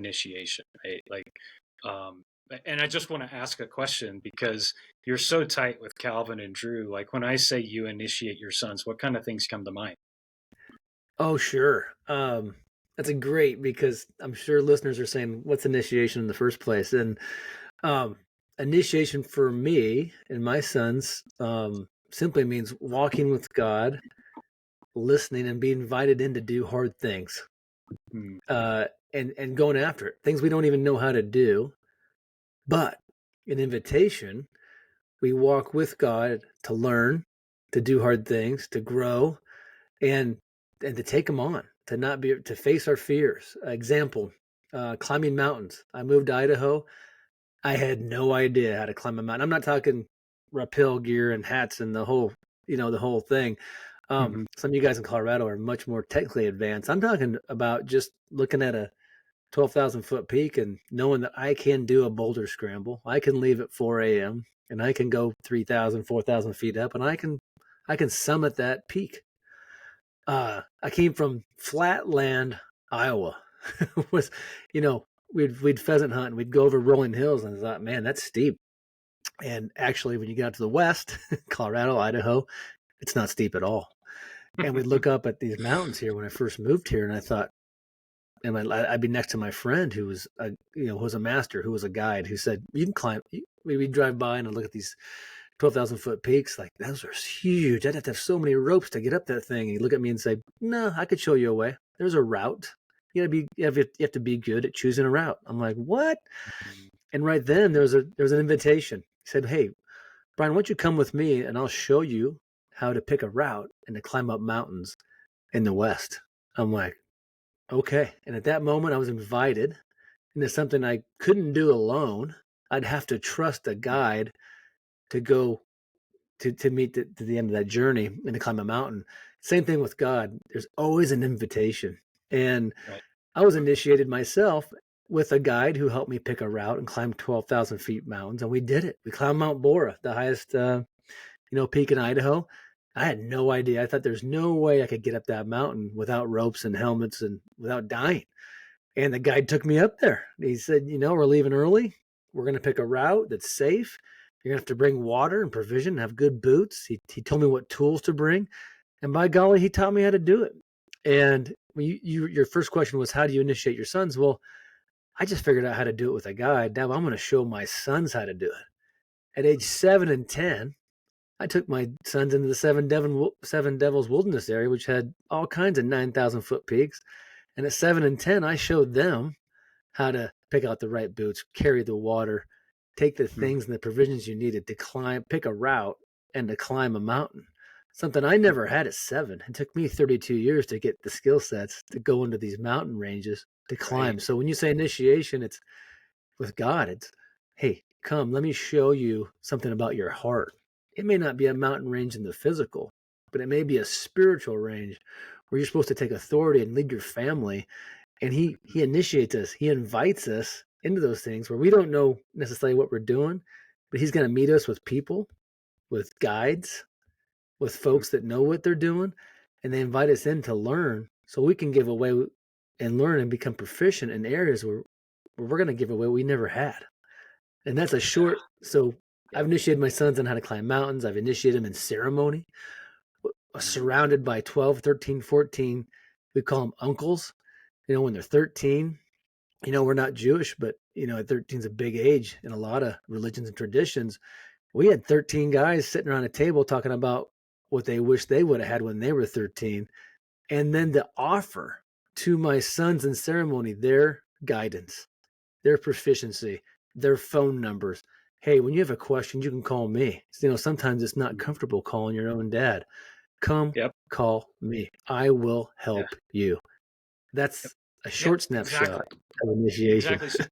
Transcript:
initiation, right? Like, um, and I just want to ask a question because you're so tight with Calvin and Drew. Like when I say you initiate your sons, what kind of things come to mind? Oh, sure. That's a great because I'm sure listeners are saying, "What's initiation in the first place?" And um, initiation for me and my sons simply means walking with God, listening, and being invited in to do hard things, Hmm. uh, and going after it. Things we don't even know how to do, but an invitation. We walk with God to learn, to do hard things, to grow, and to take them on, to not be to face our fears. Example, climbing mountains. I moved to Idaho. I had no idea how to climb a mountain. I'm not talking rappel gear and hats and the whole thing. Hmm. Some of you guys in Colorado are much more technically advanced. I'm talking about just looking at a 12,000-foot peak and knowing that I can do a boulder scramble. I can leave at 4 a.m. and I can go 3,000, 4,000 feet up, and I can summit that peak. I came from flatland Iowa. was you know we'd pheasant hunt and we'd go over rolling hills, and I thought, man, that's steep. And actually, when you got to the west, Colorado, Idaho, it's not steep at all. And we'd look up at these mountains here when I first moved here, and I thought, and I'd be next to my friend who was who was a master, who was a guide, who said you can climb. We'd drive by and I'd look at these 12,000-foot peaks, like those are huge. I'd have to have so many ropes to get up that thing. And he'd look at me and say, "No, I could show you a way. There's a route. You have to be good at choosing a route." I'm like, "What?" And right then there was an invitation. He said, "Hey, Brian, why don't you come with me and I'll show you how to pick a route and to climb up mountains in the West." I'm like, "Okay." And at that moment, I was invited into something I couldn't do alone. I'd have to trust a guide to go to meet to the end of that journey and to climb a mountain. Same thing with God. There's always an invitation. And Right. I was initiated myself with a guide who helped me pick a route and climb 12,000 feet mountains. And we did it. We climbed Mount Bora, the highest, peak in Idaho. I had no idea. I thought there's no way I could get up that mountain without ropes and helmets and without dying. And the guide took me up there. He said, "We're leaving early. We're going to pick a route that's safe. You're going to have to bring water and provision and have good boots." He told me what tools to bring. And by golly, he taught me how to do it. And your first question was, how do you initiate your sons? Well, I just figured out how to do it with a guide. Now I'm going to show my sons how to do it. At age 7 and 10, I took my sons into the Seven Devils Wilderness area, which had all kinds of 9,000-foot peaks. And at 7 and 10, I showed them how to pick out the right boots, carry the water, take the Mhm. things and the provisions you needed to climb, pick a route, and to climb a mountain. Something I never had at 7. It took me 32 years to get the skill sets to go into these mountain ranges to Right. climb. So when you say initiation, it's with God. It's, hey, come, let me show you something about your heart. It may not be a mountain range in the physical, but it may be a spiritual range where you're supposed to take authority and lead your family. And he initiates us. He invites us into those things where we don't know necessarily what we're doing, but he's going to meet us with people, with guides, with Mhm. folks that know what they're doing, and they invite us in to learn so we can give away and learn and become proficient in areas where we're going to give away what we never had. And that's a Yeah. short. So I've Yep. initiated my sons on how to climb mountains. I've initiated them in ceremony, Mhm. surrounded by 12, 13, 14. We call them uncles. When they're 13, we're not Jewish, but at 13 is a big age in a lot of religions and traditions. We had 13 guys sitting around a table talking about what they wish they would have had when they were 13. And then to offer to my sons in ceremony their guidance, their proficiency, their phone numbers. Hey, when you have a question, you can call me. Sometimes it's not Mhm. comfortable calling your own dad. Come Yep. call me. I will Yeah. help you. Yep. That's a Yep. short snapshot Exactly. of initiation. Exactly.